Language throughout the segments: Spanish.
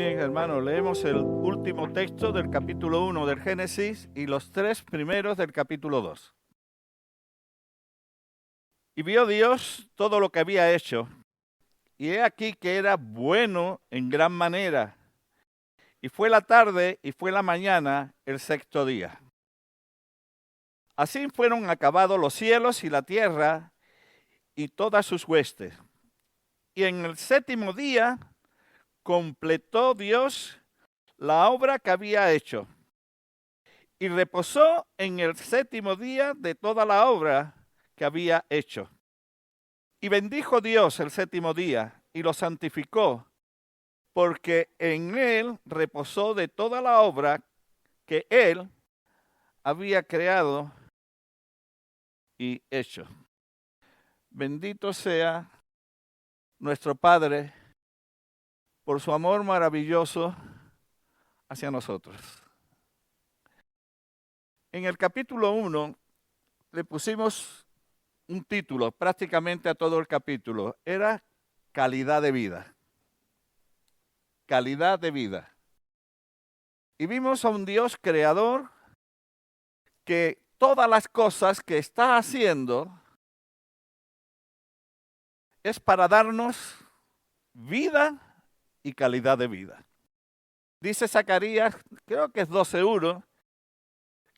bien, hermanos, leemos el último texto del capítulo 1 del Génesis y los 3 primeros del capítulo 2. Y vio Dios todo lo que había hecho, y he aquí que era bueno en gran manera. Y fue la tarde y fue la mañana el sexto día. Así fueron acabados los cielos y la tierra y todas sus huestes. Y en el séptimo día completó Dios la obra que había hecho. Y reposó en el séptimo día de toda la obra que había hecho. Y bendijo Dios el séptimo día y lo santificó, porque en él reposó de toda la obra que él había creado y hecho. Bendito sea nuestro Padre por su amor maravilloso hacia nosotros. En el capítulo 1 le pusimos un título prácticamente a todo el capítulo. Era calidad de vida. Calidad de vida. Y vimos a un Dios creador que todas las cosas que está haciendo es para darnos vida y calidad de vida. Dice Zacarías, creo que es 12:1,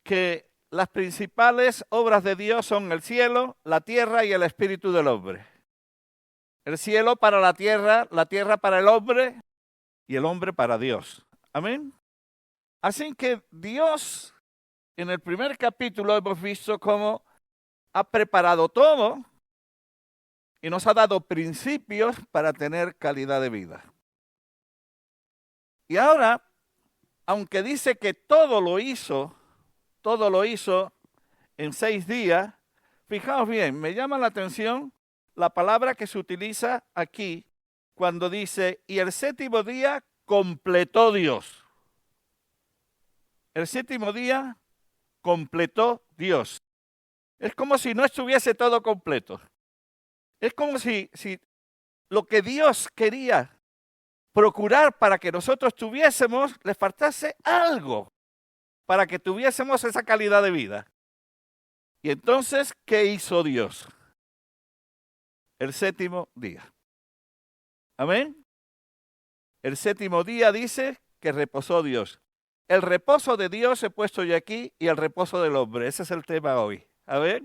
que las principales obras de Dios son el cielo, la tierra y el espíritu del hombre. El cielo para la tierra para el hombre y el hombre para Dios. Amén. Así que Dios, en el primer capítulo hemos visto cómo ha preparado todo y nos ha dado principios para tener calidad de vida. Y ahora, aunque dice que todo lo hizo en 6 días, fijaos bien, me llama la atención la palabra que se utiliza aquí cuando dice, y el séptimo día completó Dios. El séptimo día completó Dios. Es como si no estuviese todo completo. Es como si lo que Dios quería procurar para que nosotros tuviésemos, le faltase algo para que tuviésemos esa calidad de vida. Y entonces, ¿qué hizo Dios? El séptimo día. Amén. El séptimo día dice que reposó Dios. El reposo de Dios he puesto yo aquí y el reposo del hombre. Ese es el tema hoy. A ver,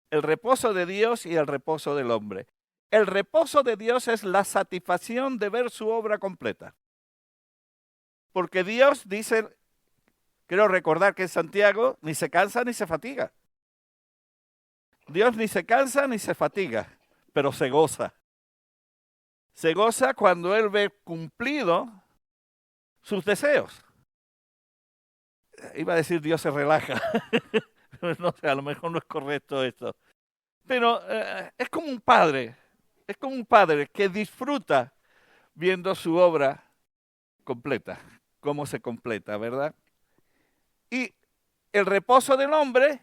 el reposo de Dios y el reposo del hombre. El reposo de Dios es la satisfacción de ver su obra completa. Porque Dios dice, quiero recordar que en Santiago ni se cansa ni se fatiga. Dios ni se cansa ni se fatiga, pero se goza. Se goza cuando Él ve cumplido sus deseos. Iba a decir Dios se relaja. No sé, a lo mejor no es correcto esto. Pero es como un padre que disfruta viendo su obra completa, cómo se completa, ¿verdad? Y el reposo del hombre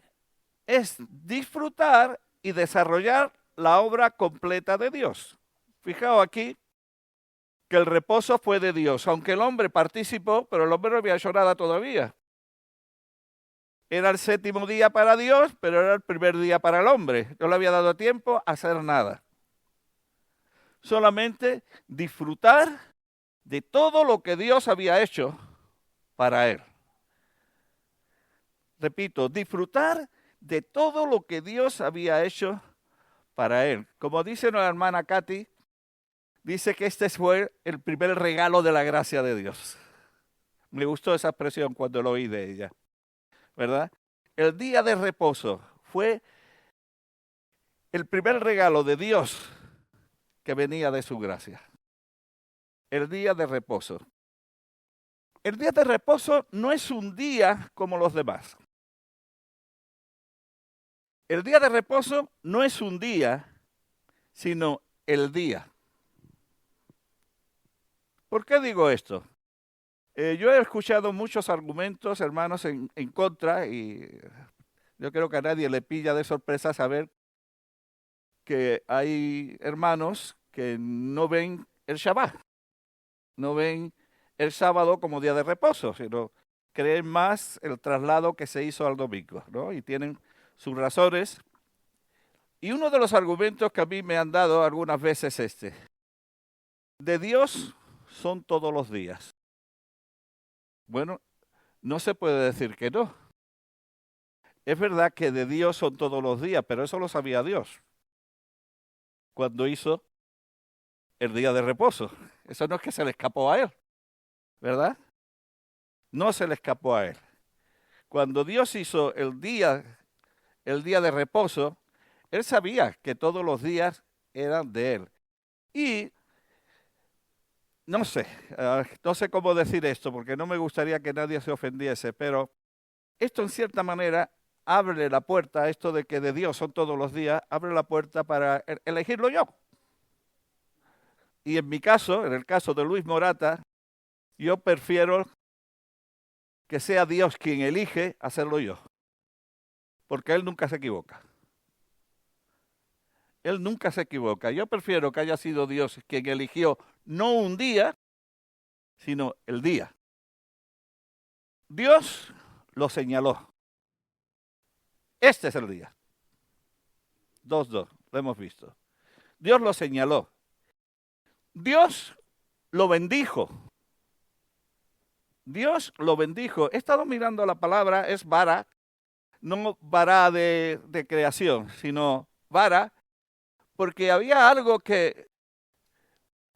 es disfrutar y desarrollar la obra completa de Dios. Fijaos aquí que el reposo fue de Dios, aunque el hombre participó, pero el hombre no había hecho nada todavía. Era el séptimo día para Dios, pero era el primer día para el hombre. No le había dado tiempo a hacer nada. Solamente disfrutar de todo lo que Dios había hecho para él. Repito, disfrutar de todo lo que Dios había hecho para él. Como dice nuestra hermana Katy, dice que este fue el primer regalo de la gracia de Dios. Me gustó esa expresión cuando lo oí de ella, ¿verdad? El día de reposo fue el primer regalo de Dios que venía de su gracia. El día de reposo. El día de reposo no es un día como los demás. El día de reposo no es un día, sino el día. ¿Por qué digo esto? Yo he escuchado muchos argumentos, hermanos, en contra, y yo creo que a nadie le pilla de sorpresa saber que hay hermanos que no ven el Shabbat, no ven el sábado como día de reposo, sino creen más el traslado que se hizo al domingo, ¿no? Y tienen sus razones. Y uno de los argumentos que a mí me han dado algunas veces es este: de Dios son todos los días. Bueno, no se puede decir que no. Es verdad que de Dios son todos los días, pero eso lo sabía Dios cuando hizo el día de reposo. Eso no es que se le escapó a él, ¿verdad? No se le escapó a él. Cuando Dios hizo el día de reposo, él sabía que todos los días eran de él. Y no sé cómo decir esto, porque no me gustaría que nadie se ofendiese, pero esto en cierta manera abre la puerta a esto de que de Dios son todos los días, abre la puerta para elegirlo yo. Y en mi caso, en el caso de Luis Morata, yo prefiero que sea Dios quien elige hacerlo yo, porque Él nunca se equivoca. Él nunca se equivoca. Yo prefiero que haya sido Dios quien eligió no un día, sino el día. Dios lo señaló. Este es el día. 2:2, lo hemos visto. Dios lo señaló. Dios lo bendijo. Dios lo bendijo. He estado mirando la palabra, es vara, no vara de creación, sino vara, porque había algo que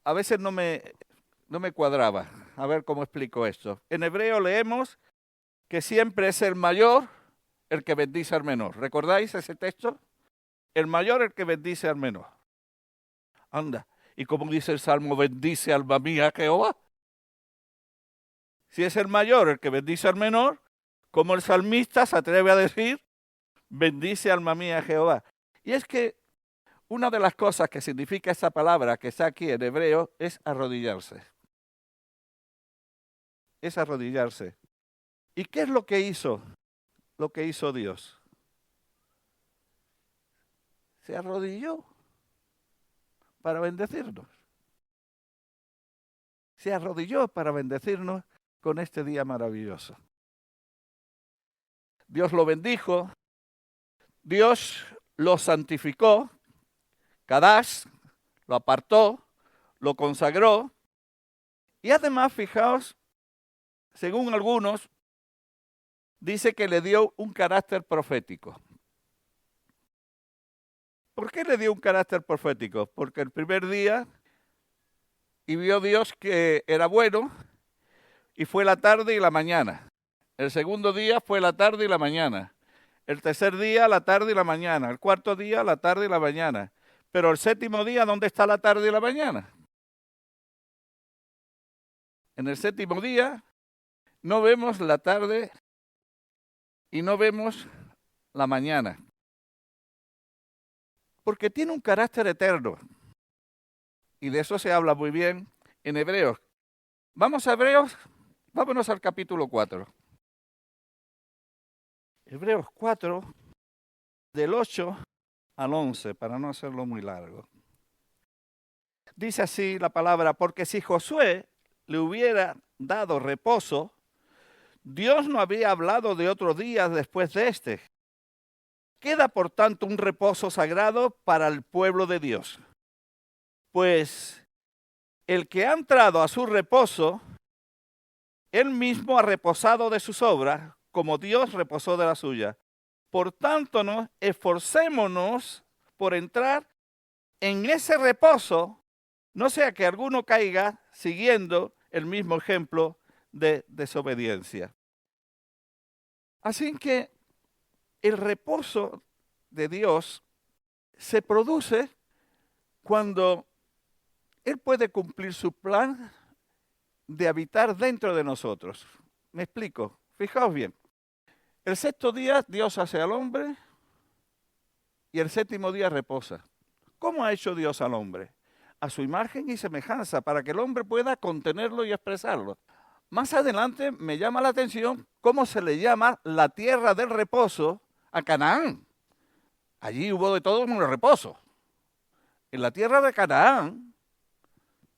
a veces no me cuadraba. A ver cómo explico esto. En hebreo leemos que siempre es el mayor el que bendice al menor. ¿Recordáis ese texto? El mayor el que bendice al menor. Anda, y como dice el Salmo, bendice alma mía Jehová. Si es el mayor el que bendice al menor, como el salmista se atreve a decir, bendice alma mía Jehová. Y es que una de las cosas que significa esa palabra que está aquí en hebreo es arrodillarse. Es arrodillarse. ¿Y qué es lo que hizo? Lo que hizo Dios. Se arrodilló para bendecirnos. Se arrodilló para bendecirnos con este día maravilloso. Dios lo bendijo, Dios lo santificó, Kadash, lo apartó, lo consagró, y además, fijaos, según algunos, dice que le dio un carácter profético. ¿Por qué le dio un carácter profético? Porque el primer día, y vio Dios que era bueno, y fue la tarde y la mañana. El segundo día fue la tarde y la mañana. El tercer día, la tarde y la mañana. El cuarto día, la tarde y la mañana. Pero el séptimo día, ¿dónde está la tarde y la mañana? En el séptimo día no vemos la tarde y no vemos la mañana. Porque tiene un carácter eterno. Y de eso se habla muy bien en Hebreos. Vamos a Hebreos, vámonos al capítulo 4. Hebreos 4, del 8 al 11, para no hacerlo muy largo. Dice así la palabra: porque si Josué le hubiera dado reposo, Dios no había hablado de otros días después de este. Queda por tanto un reposo sagrado para el pueblo de Dios. Pues el que ha entrado a su reposo, él mismo ha reposado de sus obras, como Dios reposó de la suya. Por tanto, esforcémonos por entrar en ese reposo, no sea que alguno caiga siguiendo el mismo ejemplo de desobediencia. Así que el reposo de Dios se produce cuando Él puede cumplir su plan de habitar dentro de nosotros. Me explico, fijaos bien. El sexto día Dios hace al hombre y el séptimo día reposa. ¿Cómo ha hecho Dios al hombre? A su imagen y semejanza, para que el hombre pueda contenerlo y expresarlo. Más adelante me llama la atención cómo se le llama la tierra del reposo a Canaán. Allí hubo de todo un reposo. En la tierra de Canaán,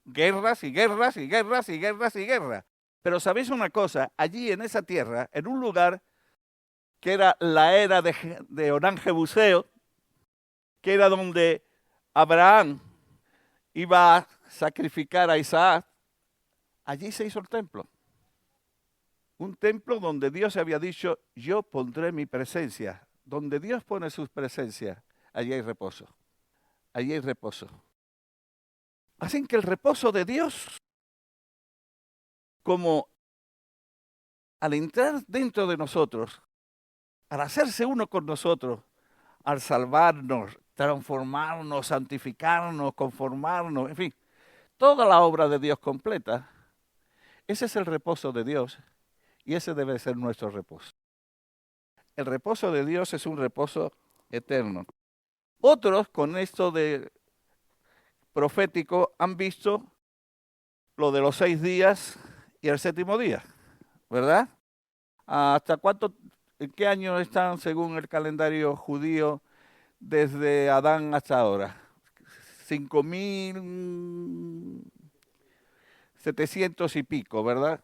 guerras y guerras y guerras y guerras y guerras. Pero ¿sabéis una cosa? Allí en esa tierra, en un lugar que era la era de Orán Jebuseo, que era donde Abraham iba a sacrificar a Isaac, allí se hizo el templo. Un templo donde Dios había dicho, yo pondré mi presencia. Donde Dios pone su presencia, allí hay reposo. Allí hay reposo. Hacen que el reposo de Dios, como al entrar dentro de nosotros, al hacerse uno con nosotros, al salvarnos, transformarnos, santificarnos, conformarnos, en fin, toda la obra de Dios completa, ese es el reposo de Dios y ese debe ser nuestro reposo. El reposo de Dios es un reposo eterno. Otros con esto de profético han visto lo de los 6 días y el séptimo día, ¿verdad? ¿Hasta en qué año están según el calendario judío desde Adán hasta ahora? 5.700 y pico, ¿verdad?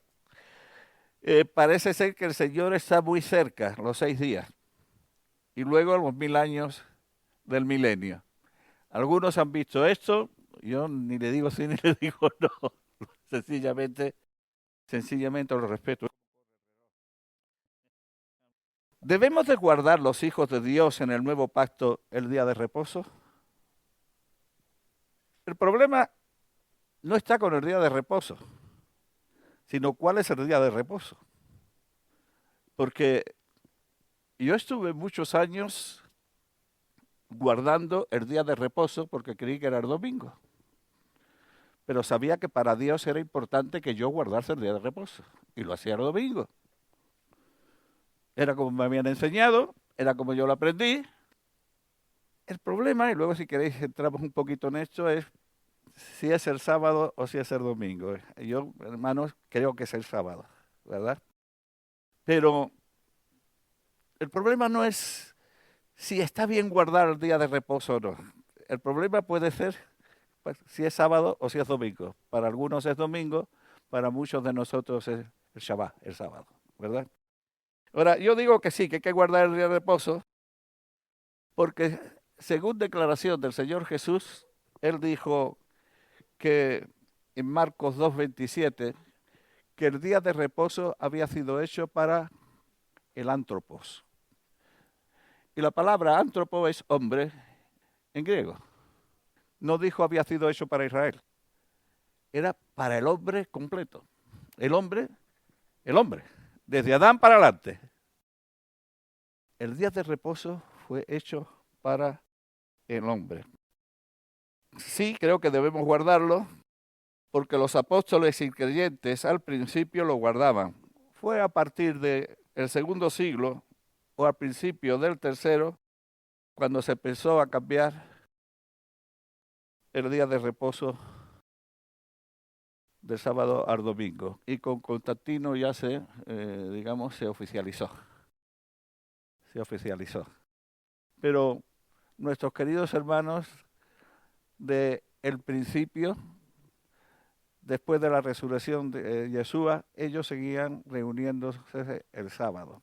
Parece ser que el Señor está muy cerca, los 6 días, y luego los 1000 años del milenio. Algunos han visto esto, yo ni le digo sí ni le digo no, sencillamente lo respeto. ¿Debemos de guardar los hijos de Dios en el nuevo pacto el día de reposo? El problema no está con el día de reposo, sino cuál es el día de reposo. Porque yo estuve muchos años guardando el día de reposo porque creí que era el domingo. Pero sabía que para Dios era importante que yo guardase el día de reposo. Y lo hacía el domingo. Era como me habían enseñado, era como yo lo aprendí. El problema, y luego si queréis entramos un poquito en esto, es si es el sábado o si es el domingo. Yo, hermanos, creo que es el sábado, ¿verdad? Pero el problema no es si está bien guardar el día de reposo o no. El problema puede ser pues, si es sábado o si es domingo. Para algunos es domingo, para muchos de nosotros es el Shabbat, el sábado, ¿verdad? Ahora, yo digo que sí, que hay que guardar el día de reposo, porque según declaración del Señor Jesús, Él dijo que en Marcos 2:27, que el día de reposo había sido hecho para el antropos. Y la palabra antropo es hombre en griego. No dijo había sido hecho para Israel. Era para el hombre completo. El hombre, desde Adán para adelante. El día de reposo fue hecho para el hombre. Sí, creo que debemos guardarlo, porque los apóstoles y creyentes al principio lo guardaban. Fue a partir del segundo siglo o al principio del tercero cuando se empezó a cambiar el día de reposo del sábado al domingo. Y con Constantino ya se oficializó. Se oficializó. Pero nuestros queridos hermanos de el principio, después de la resurrección de Yeshua, ellos seguían reuniéndose el sábado.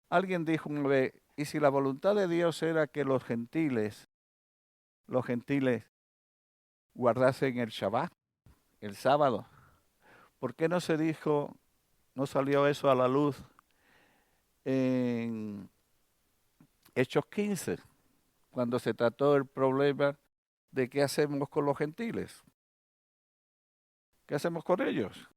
Alguien dijo una vez, ¿y si la voluntad de Dios era que los gentiles guardasen el Shabbat, el sábado? ¿Por qué no salió eso a la luz en Hechos 15, cuando se trató el problema de qué hacemos con los gentiles? ¿Qué hacemos con ellos?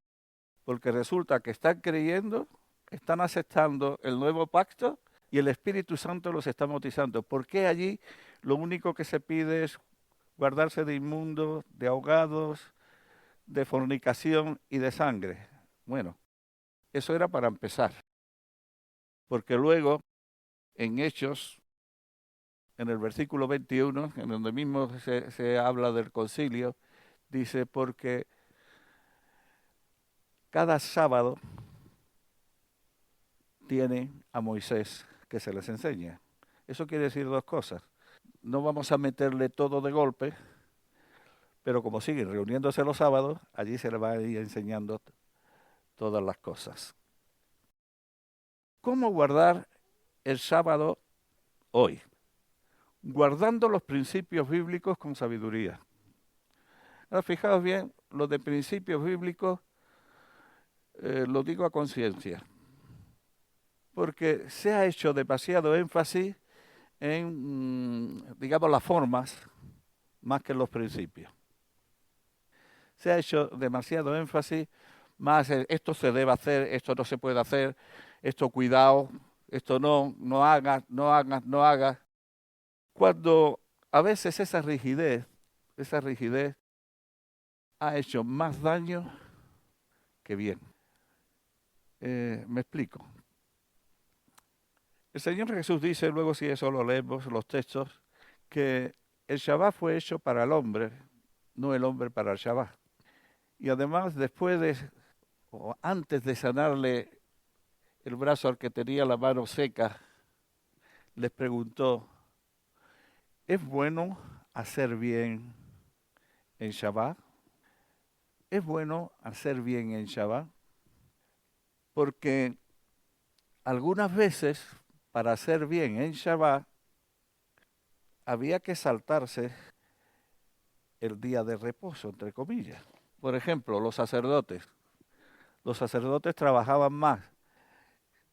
Porque resulta que están creyendo, están aceptando el nuevo pacto y el Espíritu Santo los está bautizando. ¿Por qué allí lo único que se pide es guardarse de inmundos, de ahogados, de fornicación y de sangre? Bueno, eso era para empezar. Porque luego, en Hechos, en el versículo 21, en donde mismo se habla del concilio, dice, porque cada sábado tiene a Moisés que se les enseña. Eso quiere decir dos cosas. No vamos a meterle todo de golpe, pero como siguen reuniéndose los sábados, allí se les va a ir enseñando todas las cosas. ¿Cómo guardar el sábado hoy? Guardando los principios bíblicos con sabiduría. Ahora, fijaos bien, lo de principios bíblicos lo digo a conciencia, porque se ha hecho demasiado énfasis en, digamos, las formas más que en los principios. Se ha hecho demasiado énfasis más en esto se debe hacer, esto no se puede hacer, esto cuidado, esto no hagas, no hagas, no hagas. Cuando a veces esa rigidez ha hecho más daño que bien. Me explico. El Señor Jesús dice, luego si eso lo leemos, los textos, que el Shabbat fue hecho para el hombre, no el hombre para el Shabbat. Y además, o antes de sanarle el brazo al que tenía la mano seca, les preguntó, ¿es bueno hacer bien en Shabbat? ¿Es bueno hacer bien en Shabbat? Porque algunas veces, para hacer bien en Shabbat, había que saltarse el día de reposo, entre comillas. Por ejemplo, los sacerdotes. Los sacerdotes trabajaban más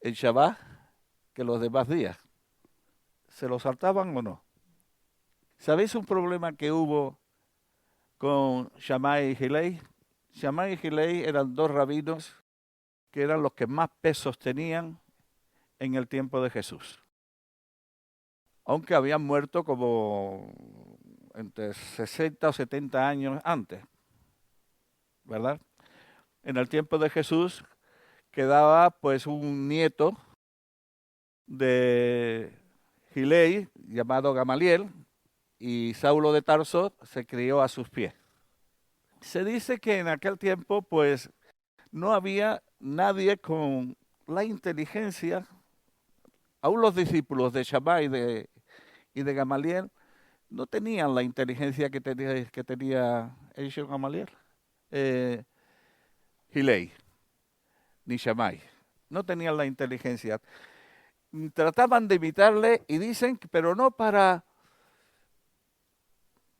en Shabbat que los demás días. ¿Se lo saltaban o no? ¿Sabéis un problema que hubo con Shammai y Hillel? Shammai y Hillel eran dos rabinos que eran los que más pesos tenían en el tiempo de Jesús. Aunque habían muerto como entre 60 o 70 años antes, ¿verdad? En el tiempo de Jesús quedaba pues un nieto de Hillel llamado Gamaliel y Saulo de Tarso se crió a sus pies. Se dice que en aquel tiempo pues no había nadie con la inteligencia, aún los discípulos de Shammai y de Gamaliel no tenían la inteligencia que tenía ellos Gamaliel, Hillel, ni Shammai. No tenían la inteligencia. Trataban de imitarle y dicen, pero no para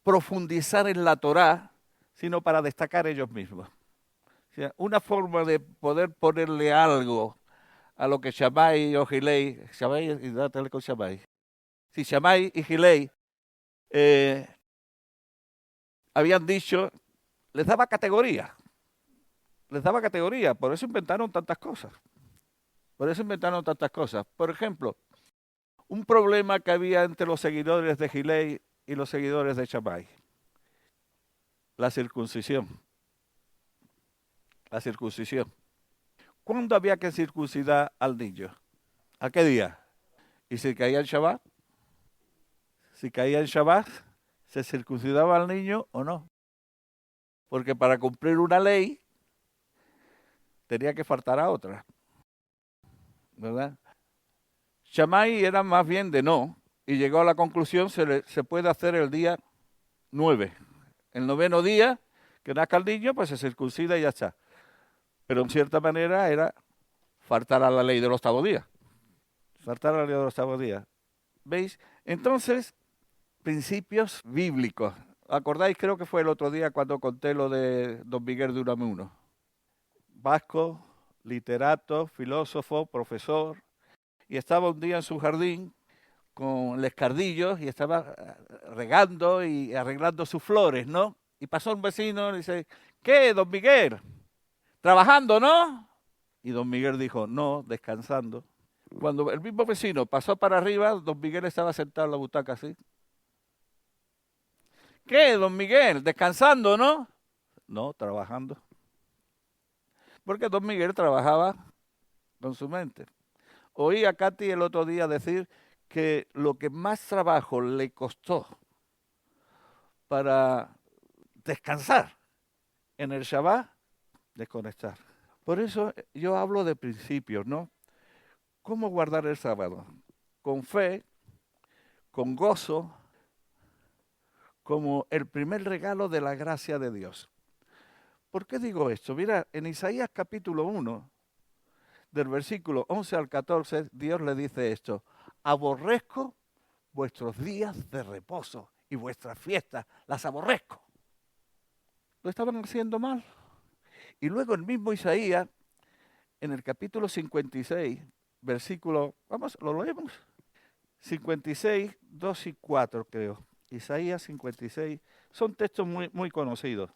profundizar en la Torá, sino para destacar ellos mismos. O sea, una forma de poder ponerle algo a lo que Shammai o Hillel, Shammai y Hillel habían dicho, les daba categoría, por eso inventaron tantas cosas. Por ejemplo, un problema que había entre los seguidores de Hillel y los seguidores de Shammai, la circuncisión. ¿Cuándo había que circuncidar al niño? ¿A qué día? ¿Y si caía el Shabbat? Si caía el Shabbat, ¿se circuncidaba al niño o no? Porque para cumplir una ley tenía que faltar a otra, ¿verdad? Shammai era más bien de no, y llegó a la conclusión se puede hacer el día 9. El 9º día, que nazca el niño, pues se circuncida y ya está. Pero en cierta manera era faltar a la ley del octavo día. ¿Veis? Entonces, principios bíblicos. ¿Acordáis? Creo que fue el otro día cuando conté lo de don Miguel de Unamuno. Vasco, literato, filósofo, profesor, y estaba un día en su jardín con el escardillo y estaba regando y arreglando sus flores, ¿no? Y pasó un vecino y dice, ¿qué, don Miguel? ¿Trabajando, no? Y don Miguel dijo, no, descansando. Cuando el mismo vecino pasó para arriba, don Miguel estaba sentado en la butaca así. ¿Qué, don Miguel? ¿Descansando, no? No, trabajando. Porque don Miguel trabajaba con su mente. Oí a Katy el otro día decir que lo que más trabajo le costó para descansar en el Shabbat, desconectar. Por eso yo hablo de principios, ¿no? ¿Cómo guardar el sábado? Con fe, con gozo, como el primer regalo de la gracia de Dios. ¿Por qué digo esto? Mira, en Isaías capítulo 1, del versículo 11 al 14, Dios le dice esto: aborrezco vuestros días de reposo y vuestras fiestas, las aborrezco. Lo estaban haciendo mal. Y luego el mismo Isaías, en el capítulo 56, versículo, vamos, lo leemos, 56, 2 y 4 creo. Isaías 56, son textos muy conocidos.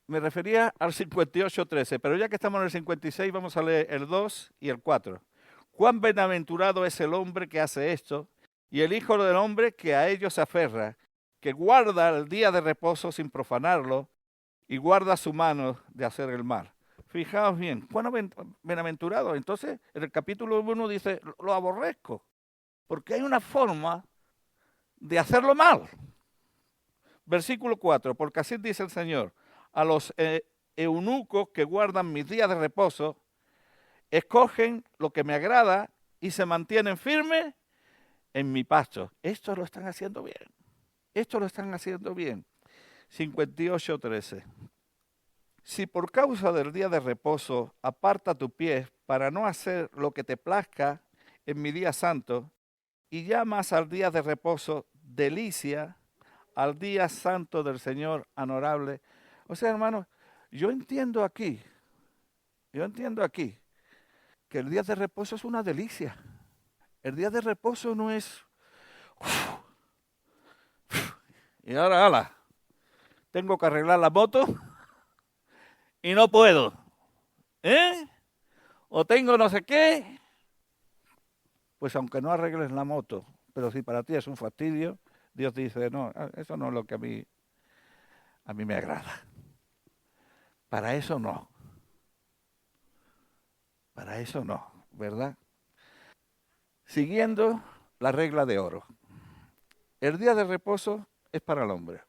Me refería al 58, 13, pero ya que estamos en el 56, vamos a leer el 2 y el 4. Cuán bienaventurado es el hombre que hace esto, y el hijo del hombre que a ellos se aferra, que guarda el día de reposo sin profanarlo, y guarda su mano de hacer el mal. Fijaos bien, cuán bienaventurado. Entonces, en el capítulo 1 dice, lo aborrezco, porque hay una forma de hacerlo mal. Versículo 4, porque así dice el Señor: a los eunucos que guardan mis días de reposo, escogen lo que me agrada y se mantienen firmes en mi pasto. Esto lo están haciendo bien. Esto lo están haciendo bien. 58, 13. Si por causa del día de reposo aparta tu pie para no hacer lo que te plazca en mi día santo, y llamas al día de reposo delicia, al día santo del Señor honorable. O sea, hermanos, yo entiendo aquí que el día de reposo es una delicia. El día de reposo no es, y ahora, ala, tengo que arreglar la moto y no puedo, ¿eh? O tengo no sé qué. Pues aunque no arregles la moto, pero si para ti es un fastidio, Dios dice, no, eso no es lo que a mí me agrada. Para eso no, ¿verdad? Siguiendo la regla de oro. El día de reposo es para el hombre.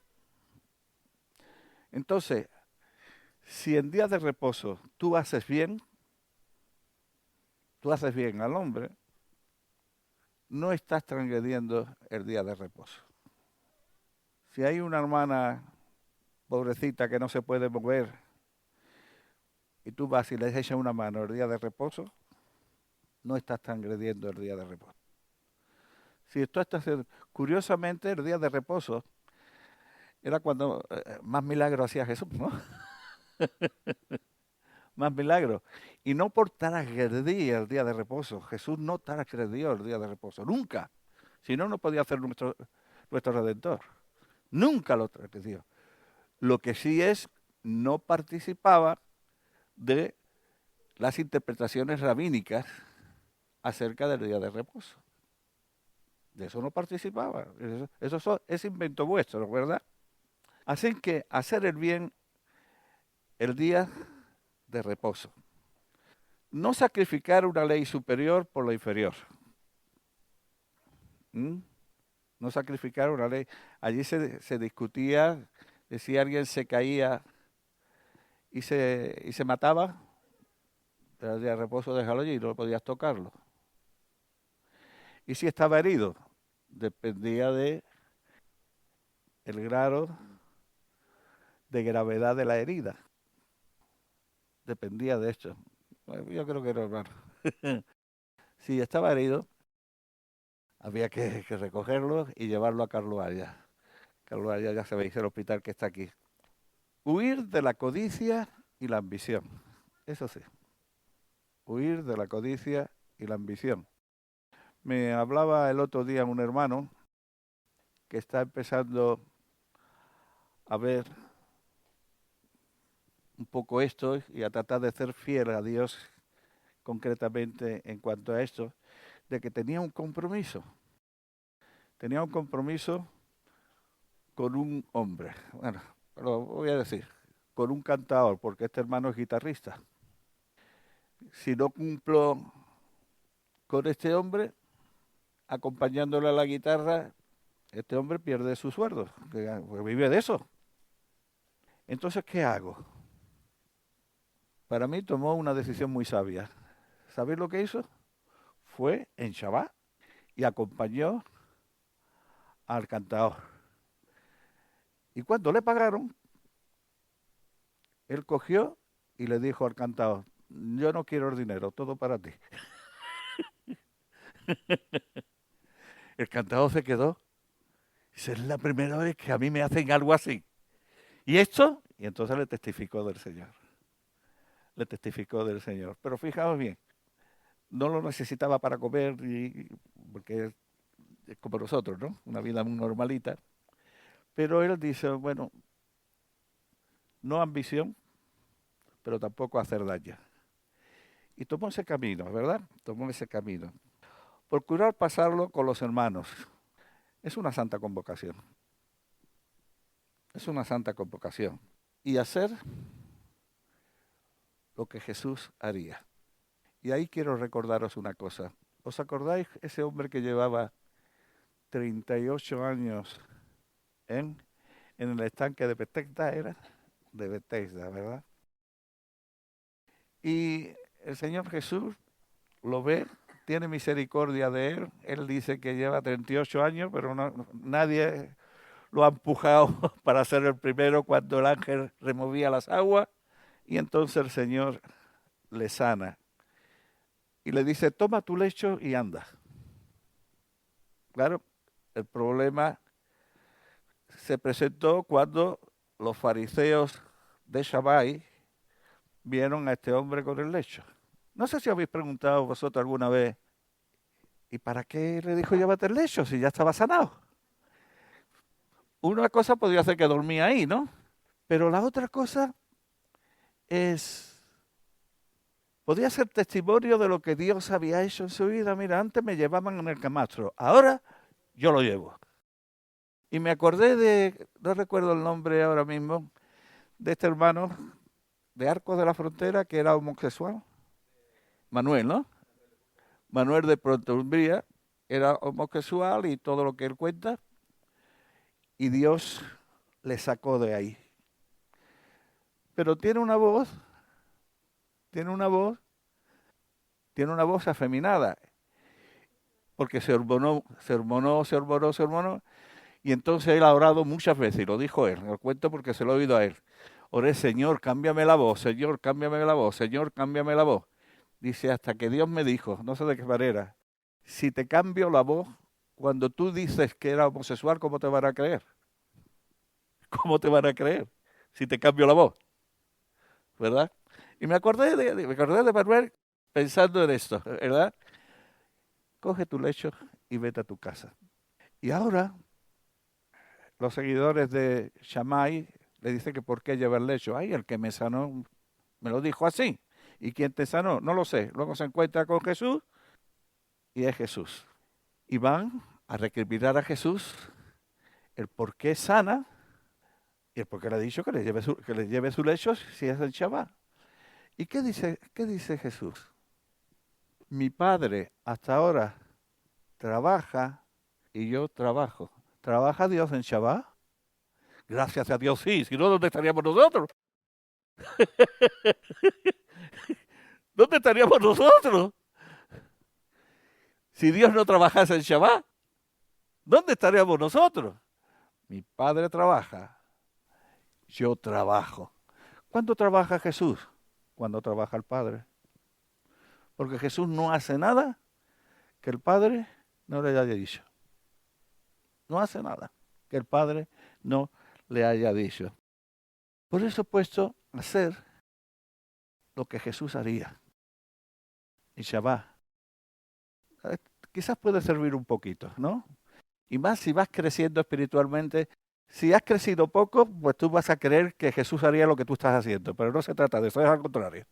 Entonces, si en día de reposo tú haces bien al hombre, no estás transgrediendo el día de reposo. Si hay una hermana pobrecita que no se puede mover y tú vas y le echas una mano el día de reposo, no estás transgrediendo el día de reposo. Si tú estás haciendo, curiosamente, el día de reposo era cuando más milagros hacía Jesús, ¿no? Más milagros. Y no por transgredir el día de reposo. Jesús no transgredió el día de reposo, nunca. Si no, no podía hacer nuestro Redentor. Nunca lo transgredió. Lo que sí es, no participaba de las interpretaciones rabínicas acerca del día de reposo. De eso no participaba. Eso es invento vuestro, ¿verdad? Así que hacer el bien el día de reposo. No sacrificar una ley superior por la inferior. No sacrificar una ley. Allí se discutía de si alguien se caía y se mataba, era el día de reposo, déjalo allí, no podías tocarlo. Y si estaba herido, dependía de el grado de gravedad de la herida. Dependía de esto. Bueno, yo creo que era raro. Si estaba herido, había que recogerlo y llevarlo a Carluaya. Carluaya, ya sabéis, el hospital que está aquí. Huir de la codicia y la ambición. Eso sí. Huir de la codicia y la ambición. Me hablaba el otro día un hermano que está empezando a ver un poco esto y a tratar de ser fiel a Dios concretamente en cuanto a esto, de que tenía un compromiso. Tenía un compromiso con un hombre. Bueno, lo voy a decir, con un cantador, porque este hermano es guitarrista. Si no cumplo con este hombre, acompañándole a la guitarra, este hombre pierde su sueldo, porque vive de eso. Entonces, ¿qué hago? Para mí tomó una decisión muy sabia. ¿Sabéis lo que hizo? Fue en Shabbat y acompañó al cantador. Y cuando le pagaron, Él cogió y le dijo al cantado, yo no quiero el dinero, todo para ti. El cantado se quedó. Dice, es la primera vez que a mí me hacen algo así. ¿Y esto? Y entonces le testificó del Señor. Le testificó del Señor. Pero fijaos bien, no lo necesitaba para comer, porque es como nosotros, ¿no? Una vida muy normalita. Pero él dice, bueno, no ambición, pero tampoco hacer daño. Y tomó ese camino, ¿verdad? Tomó ese camino. Procurar pasarlo con los hermanos. Es una santa convocación. Es una santa convocación. Y hacer lo que Jesús haría. Y ahí quiero recordaros una cosa. ¿Os acordáis ese hombre que llevaba 38 años en el estanque de Bethesda? Era de Bethesda, ¿verdad? Y el Señor Jesús lo ve, tiene misericordia de él. Él dice que lleva 38 años, pero nadie lo ha empujado para ser el primero cuando el ángel removía las aguas. Y entonces el Señor le sana y le dice, toma tu lecho y anda. Claro, el problema se presentó cuando los fariseos de Shabai vieron a este hombre con el lecho. No sé si habéis preguntado vosotros alguna vez, ¿y para qué le dijo llévate el lecho si ya estaba sanado? Una cosa podría ser que dormía ahí, ¿no? Pero la otra cosa podría ser testimonio de lo que Dios había hecho en su vida. Mira, antes me llevaban en el camastro, ahora yo lo llevo. Y me acordé no recuerdo el nombre ahora mismo, de este hermano de Arcos de la Frontera que era homosexual. Manuel, ¿no? Manuel de Prontumbría era homosexual y todo lo que él cuenta. Y Dios le sacó de ahí. Pero tiene una voz afeminada. Porque se hormonó. Y entonces él ha orado muchas veces, y lo dijo él, lo cuento porque se lo he oído a él. Oré, Señor, cámbiame la voz, Señor, cámbiame la voz, Señor, cámbiame la voz. Dice, hasta que Dios me dijo, no sé de qué manera, si te cambio la voz, cuando tú dices que era homosexual, ¿cómo te van a creer? ¿Cómo te van a creer si te cambio la voz? ¿Verdad? Y me acordé de Manuel pensando en esto, ¿verdad? Coge tu lecho y vete a tu casa. Y ahora los seguidores de Shammai le dicen que por qué lleva el lecho. Ay, el que me sanó me lo dijo así. ¿Y quién te sanó? No lo sé. Luego se encuentra con Jesús y es Jesús. Y van a recriminar a Jesús el por qué sana y el por qué le ha dicho que le lleve su lecho si es el Shabbat. ¿Y qué dice Jesús? Mi Padre hasta ahora trabaja y yo trabajo. ¿Trabaja Dios en Shabbat? Gracias a Dios sí, si no, ¿dónde estaríamos nosotros? ¿Dónde estaríamos nosotros? Si Dios no trabajase en Shabbat, ¿dónde estaríamos nosotros? Mi Padre trabaja, yo trabajo. ¿Cuándo trabaja Jesús? Cuando trabaja el Padre. Porque Jesús no hace nada que el Padre no le haya dicho. No hace nada que el Padre no le haya dicho. Por eso he puesto a hacer lo que Jesús haría en Shabbat. Quizás puede servir un poquito, ¿no? Y más si vas creciendo espiritualmente. Si has crecido poco, pues tú vas a creer que Jesús haría lo que tú estás haciendo. Pero no se trata de eso, es al contrario.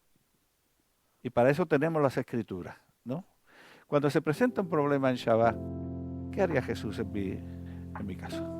Y para eso tenemos las Escrituras, ¿no? Cuando se presenta un problema en Shabbat, ¿qué haría Jesús en mi caso?